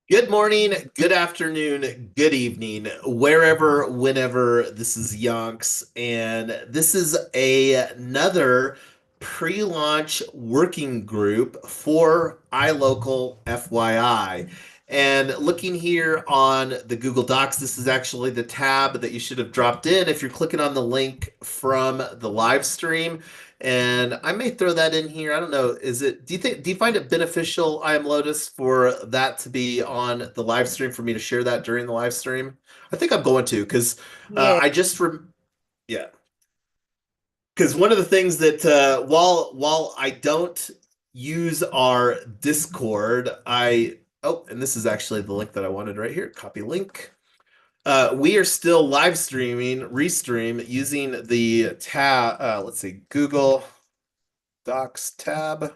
Good morning, good afternoon, good evening, wherever, whenever. This is Yonks, and this is another pre-launch working group for iLOCAL.fyi. And looking here on the Google Docs, this is actually the tab that you should have dropped in if you're clicking on the link from the live stream. And I may throw that in here. I don't know. Do you find it beneficial, I am Lotus, for that to be on the live stream for me to share that during the live stream? I think I'm going to because Yeah, I just, yeah, because one of the things that while I don't use our Discord, and this is actually the link that I wanted right here. Copy link. We are still live streaming, restream using the tab. Let's see, Google Docs tab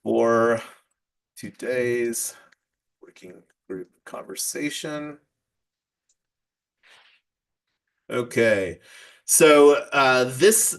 for today's working group conversation. Okay. So this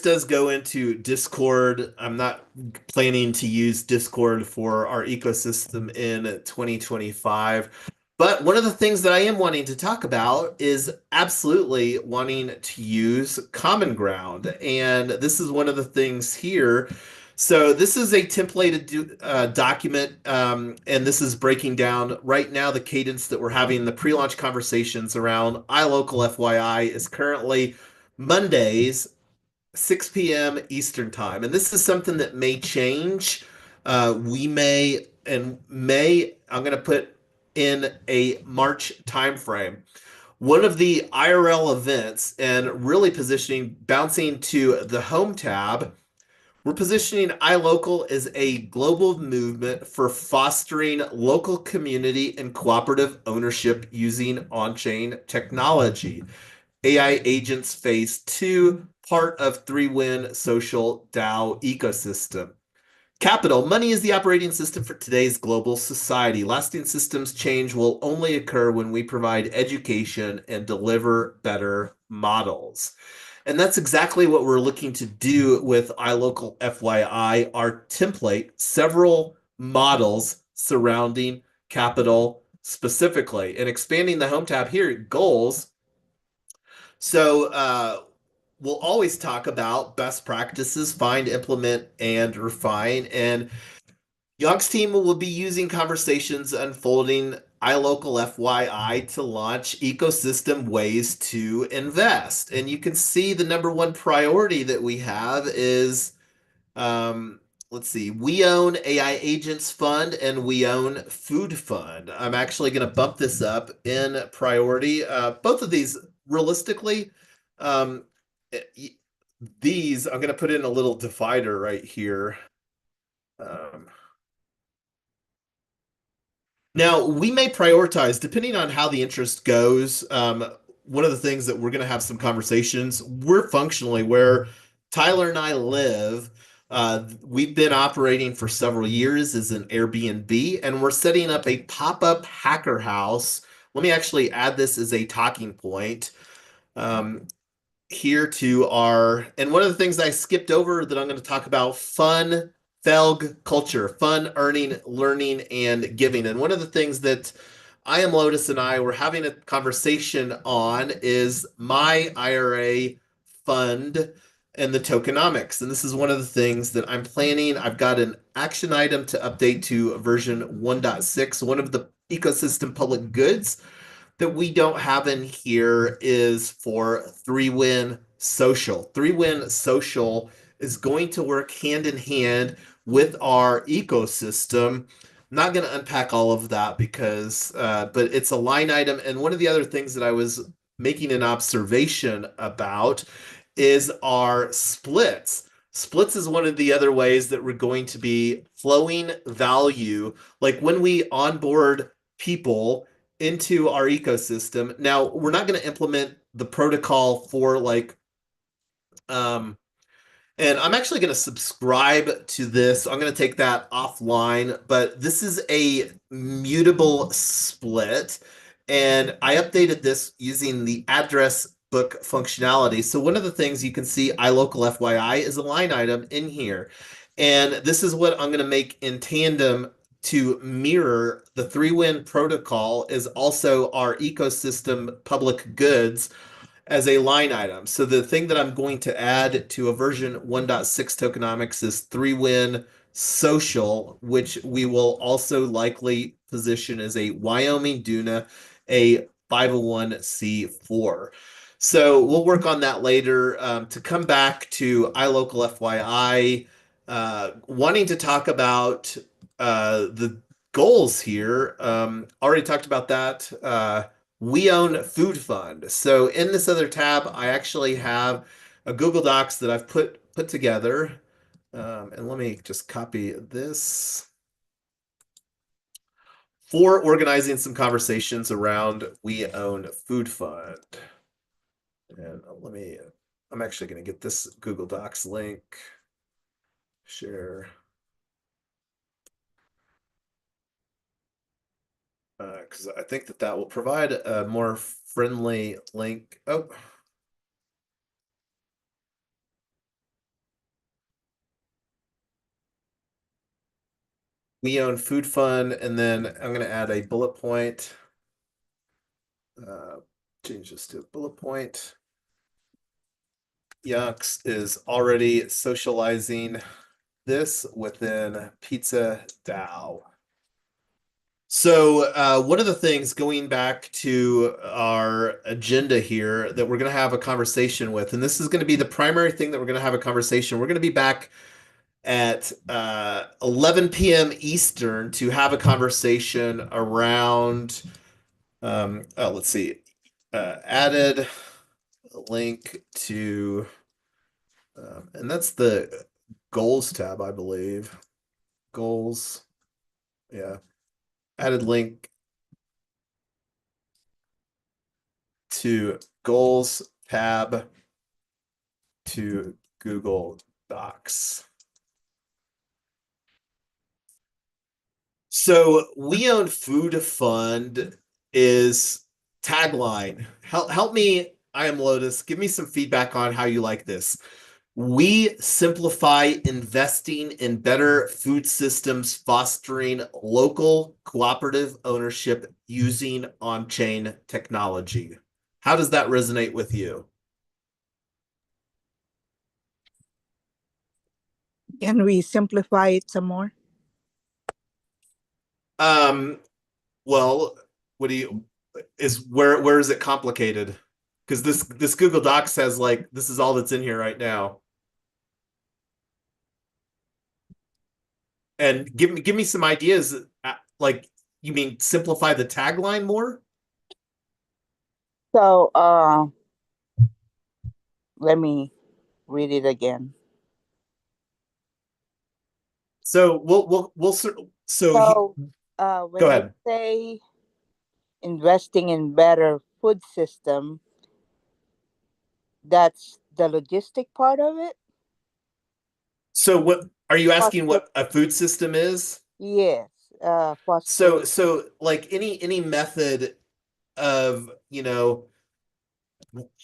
does go into Discord. I'm not planning to use Discord for our ecosystem in 2025. But one of the things that I am wanting to talk about is absolutely wanting to use Common Ground. And this is one of the things here. So this is a templated document, and this is breaking down right now the cadence that we're having the pre-launch conversations around iLocal FYI is currently Mondays, 6 p.m. Eastern time, and this is something that may change. We may and may I'm going to put in a March timeframe. One of the IRL events and really positioning, bouncing to the home tab, we're positioning iLocal as a global movement for fostering local community and cooperative ownership using on-chain technology. AI Agents Phase 2, part of 3-Win Social DAO ecosystem. Capital, money is the operating system for today's global society. Lasting systems change will only occur when we provide education and deliver better models. And that's exactly what we're looking to do with iLocal FYI, our template, several models surrounding capital specifically. And expanding the home tab here, goals. So we'll always talk about best practices, find, implement, and refine. And Young's team will be using conversations unfolding iLocal FYI to launch ecosystem ways to invest. And you can see the number one priority that we have is, um, let's see, we own AI Agents Fund and we own Food Fund. I'm actually going to bump this up in priority. Both of these, realistically, um, these, I'm going to put in a little divider right here. Um, Now, we may prioritize depending on how the interest goes. One of the things that we're going to have some conversations, we're functionally where Tyler and I live. We've been operating for several years as an Airbnb, and we're setting up a pop-up hacker house. Let me actually add this as a talking point. Um, Here to our, and one of the things I skipped over that I'm going to talk about, fun felg culture, fun earning, learning, and giving. And one of the things that I am Lotus and I were having a conversation on is my IRA fund and the tokenomics. And this is one of the things that I'm planning. I've got an action item to update to version 1.6, one of the ecosystem public goods that we don't have in here is for 3-Win Social. 3-Win Social is going to work hand in hand with our ecosystem. I'm not going to unpack all of that but it's a line item. And one of the other things that I was making an observation about is our splits. Splits is one of the other ways that we're going to be flowing value. Like when we onboard people into our ecosystem. Now, we're not going to implement the protocol for um, and I'm actually going to subscribe to this. I'm going to take that offline, but this is a mutable split. And I updated this using the address book functionality. So one of the things you can see iLocal FYI is a line item in here. And this is what I'm going to make in tandem to mirror the three-win protocol is also our ecosystem public goods as a line item. So the thing that I'm going to add to a version 1.6 tokenomics is three-win social, which we will also likely position as a Wyoming Duna, a 501c4. So we'll work on that later. To come back to iLOCAL.fyi, wanting to talk about the goals here. Already talked about that. We own Food Fund. So in this other tab, I actually have a Google Docs that I've put together. And let me just copy this for organizing some conversations around We Own Food Fund. And I'm actually going to get this Google Docs link, share. Because I think that will provide a more friendly link. Oh, we own Food Fund, and then I'm going to add a bullet point. Change this to a bullet point. Yux is already socializing this within Pizza DAO. So one of the things going back to our agenda here that we're going to have a conversation with, and this is going to be the primary thing that we're going to have a conversation. We're going to be back at 11 p.m. Eastern to have a conversation around, let's see, added link to, and that's the goals tab, I believe. Goals, yeah. Added link to goals tab to Google Docs. So We Own Food Fund is tagline. Help me, I am Lotus. Give me some feedback on how you like this. We simplify investing in better food systems, fostering local cooperative ownership using on-chain technology. How does that resonate with you? Can we simplify it some more? Um, well, what do you where is it complicated? Because this Google Docs has like this is all that's in here right now. And give me some ideas. Like you mean simplify the tagline more? So, let me read it again. So so So, go when we ahead. say investing in better food system, that's the logistic part of it. So what are you asking Foster, what a food system is? yes, So fostering. so like any method of,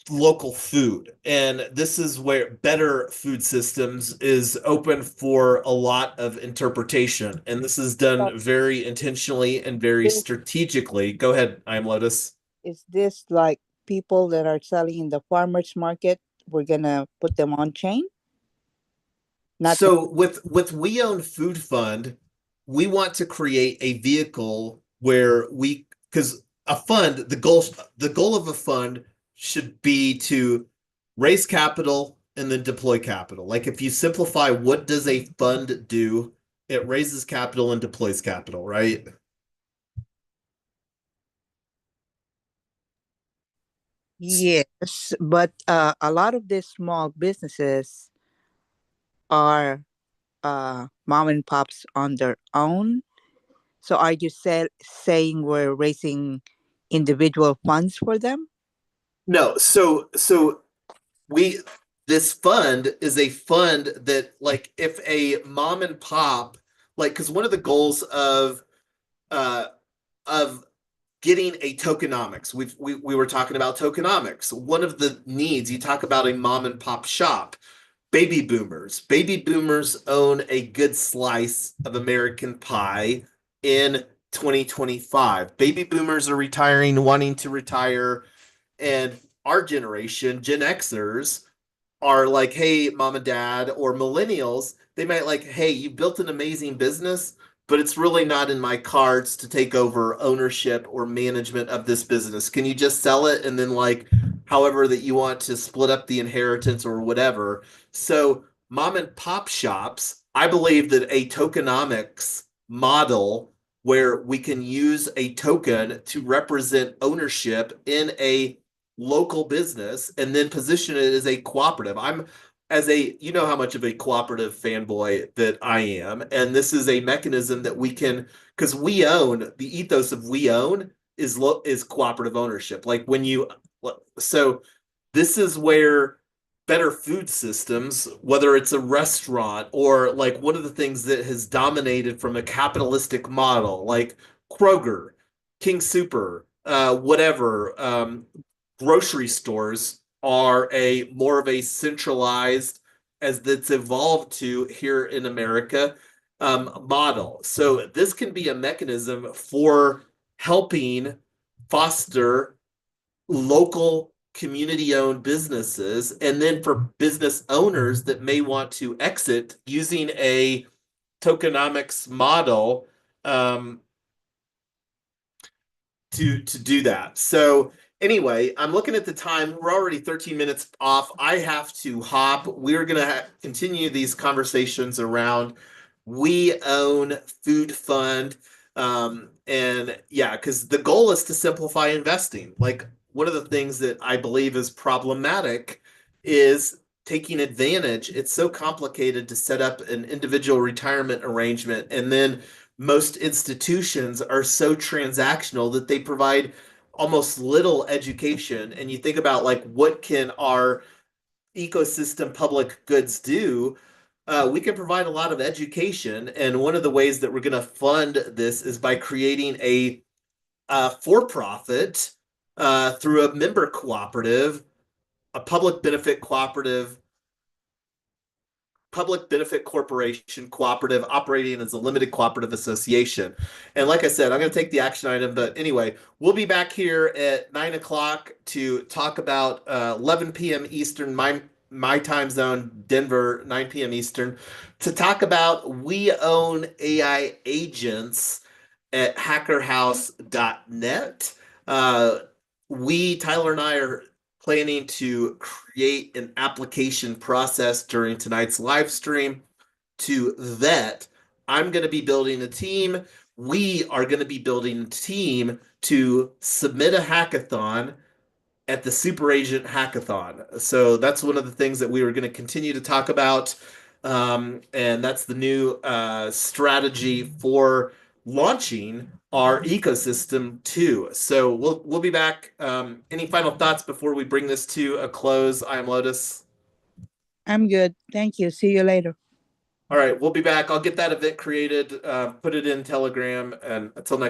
local food. And this is where better food systems is open for a lot of interpretation. And this is So done very intentionally and very this, strategically. Go ahead, I'm Lotus. is this like people that are selling in the farmers market? We're gonna put them on chain, not the. So with We Own Food Fund, we want to create a vehicle where we because a fund, the goal of a fund should be to raise capital and then deploy capital. Like if you simplify what does a fund do, it raises capital and deploys capital, right? Yes, but a lot of these small businesses are mom and pops on their own. So are you saying we're raising individual funds for them? No, so we this fund is a fund that like if a mom and pop like because one of the goals uh of getting a tokenomics. We were talking about tokenomics. One of the needs, you talk about a mom and pop shop. Baby boomers. Baby boomers own a good slice of American pie. in 2025. Baby boomers are retiring, wanting to retire, and our generation, Gen Xers, are like, hey, mom and dad, or millennials, they might like, hey, you built an amazing business, but it's really not in my cards to take over ownership or management of this business. Can you just sell it and then like however that you want to split up the inheritance or whatever? So mom and pop shops, I believe that a tokenomics model where we can use a token to represent ownership in a local business and then position it as a cooperative. I'm as a you know how much of a cooperative fanboy that I am, and this is a mechanism that we can because we own the ethos of we own is cooperative ownership. Like when you so this is where better food systems, whether it's a restaurant or like one of the things that has dominated from a capitalistic model, like Kroger, King Super, whatever, grocery stores are a more of a centralized, as that's evolved to here in America, model. So this can be a mechanism for helping foster local community owned businesses and then for business owners that may want to exit using a tokenomics model um, to do that. So anyway, I'm looking at the time. We're already 13 minutes off. I have to hop. We're going to continue these conversations around we own food fund. And yeah, because the goal is to simplify investing. Like one of the things that I believe is problematic is taking advantage. It's so complicated to set up an individual retirement arrangement. And then most institutions are so transactional that they provide almost little education. And you think about like what can our ecosystem public goods do? We can provide a lot of education, and one of the ways that we're going to fund this is by creating a for-profit through a member cooperative, a public benefit corporation cooperative operating as a limited cooperative association. And like I said, I'm going to take the action item. But anyway, we'll be back here at 9 o'clock to talk about 11 p.m. Eastern, my time zone, Denver, 9 p.m. Eastern, to talk about we own AI agents at hackerhouse.net. Uh, Tyler and I are planning to create an application process during tonight's live stream to vet. I'm going to be building a team. We are going to be building a team to submit a hackathon at the Super Agent Hackathon. So that's one of the things that we were going to continue to talk about. And that's the new strategy for launching our ecosystem too. So we'll be back. Any final thoughts before we bring this to a close? I am Lotus. I'm good. Thank you. See you later. All right, we'll be back. I'll get that event created, put it in Telegram, and until next